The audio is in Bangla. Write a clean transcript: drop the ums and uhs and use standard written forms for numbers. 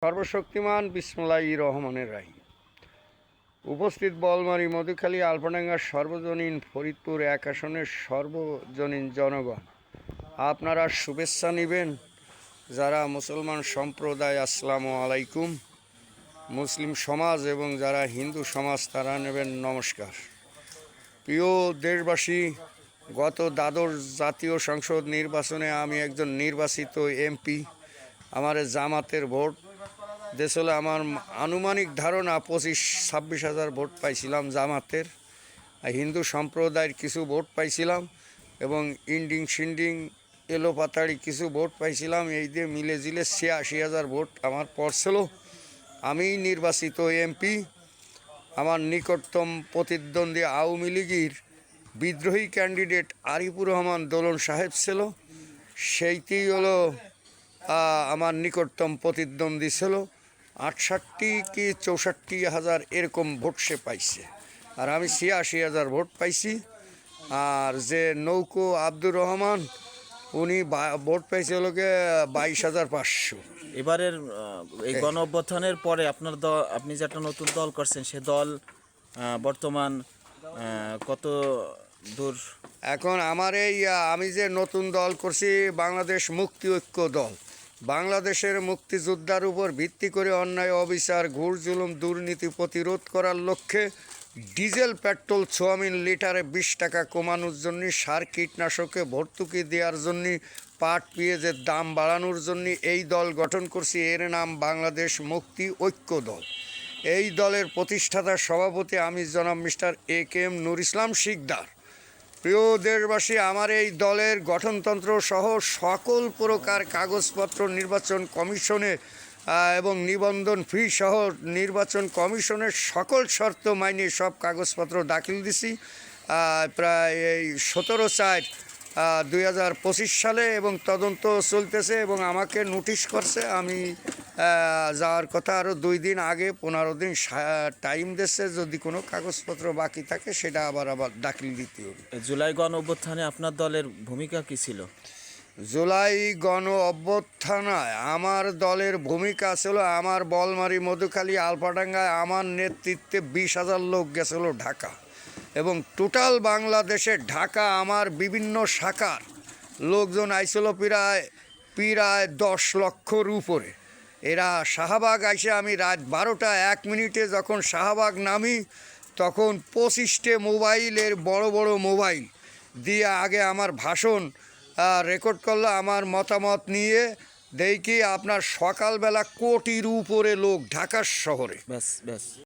সর্বশক্তিমান বিসমিল্লাহির রহমানির রহিম। উপস্থিত বলমারি মধুখালী আলফাডাঙ্গা সর্বজনীন ফরিদপুর 1 আসনের সর্বজনীন জনগণ, আপনারা শুভেচ্ছা নেবেন। যারা মুসলমান সম্প্রদায় আসসালামু আলাইকুম, মুসলিম সমাজ এবং যারা হিন্দু সমাজ তারা নেবেন নমস্কার। প্রিয় দেশবাসী, গত দ্বাদশ জাতীয় সংসদ নির্বাচনে আমি একজন নির্বাচিত এমপি। আমার জামাতের ভোট দেশে আমার আনুমানিক ধারণা 25-26 হাজার ভোট পাইছিলাম জামাতের। হিন্দু সম্প্রদায়ের কিছু ভোট পাইছিলাম এবং ইন্ডিং সিন্ডিং এলো পাতাড়ি কিছু ভোট পাইছিলাম। এই দিয়ে মিলে জিলে 86,000 ভোট আমার পড়ছিল। আমি নির্বাচিত এমপি। আমার নিকটতম প্রতিদ্বন্দ্বী আওয়ামী লীগের বিদ্রোহী ক্যান্ডিডেট আরিফুর রহমান দোলন সাহেব ছিল। সেইটি হলো আমার নিকটতম প্রতিদ্বন্দ্বী ছিল। 68 কি 64 হাজার এরকম ভোট সে পাইছে, আর আমি 86,000 ভোট পাইছি। আর যে নৌকো আব্দুর রহমান উনি ভোট পাইছে হলো 22,500। এবারের এই গণ অভ্যুত্থানের পরে আপনার দল, আপনি যে একটা নতুন দল করছেন, সে দল বর্তমান কত দূর? এখন আমার এই আমি যে নতুন দল করছি বাংলাদেশ মুক্তি ঐক্য দল, বাংলাদেশের মুক্তিযোদ্ধার উপর ভিত্তি করে অন্যায় অবিচার ঘুর জুলুম দুর্নীতি প্রতিরোধ করার লক্ষ্যে ডিজেল পেট্রোল সোয়াবিন লিটারে 20 টাকা কমানোর জন্য, সার কীটনাশকে ভর্তুকি দেওয়ার জন্য, পাট পেঁয়াজের দাম বাড়ানোর জন্য এই দল গঠন করছি। এর নাম বাংলাদেশ মুক্তি ঐক্য দল। এই দলের প্রতিষ্ঠাতা সভাপতি আমি জনাব মিস্টার AK-M নূর ইসলাম শিকদার। প্রিয় দেশবাসী, আমার এই দলের গঠনতন্ত্র সহ সকল প্রকার কাগজপত্র নির্বাচন কমিশনে এবং নিবন্ধন ফি সহ নির্বাচন কমিশনের সকল শর্ত মাইনে সব কাগজপত্র দাখিল দিছি প্রায় এই 17/4/2025 সালে, এবং তদন্ত চলতেছে এবং আমাকে নোটিশ করছে। আমি যাওয়ার কথা আরও 2 দিন আগে 15 দিন টাইম দিচ্ছে, যদি কোনো কাগজপত্র বাকি থাকে সেটা আবার দাখিল দিতে হবে। জুলাই গণ অভ্যুত্থানে আপনার দলের ভূমিকা কী ছিল? জুলাই গণ অভ্যুত্থানায় আমার দলের ভূমিকা ছিল, আমার বলমারি মধুখালী আলফাডাঙ্গায় আমার নেতৃত্বে 20,000 লোক গেছিল ঢাকা, এবং টোটাল বাংলাদেশে ঢাকা আমার বিভিন্ন শাখার লোকজন আইছিল প্রায় 10 লক্ষর উপরে। এরা শাহবাগ আইসে, আমি রাত 12:01 যখন শাহবাগ নামি তখন 25টে মোবাইলের বড় বড় মোবাইল দিয়ে আগে আমার ভাষণ রেকর্ড করলো, আমার মতামত নিয়ে। দেখি আপনার সকালবেলা কোটির উপরে লোক ঢাকা শহরে। ব্যাস ব্যাস।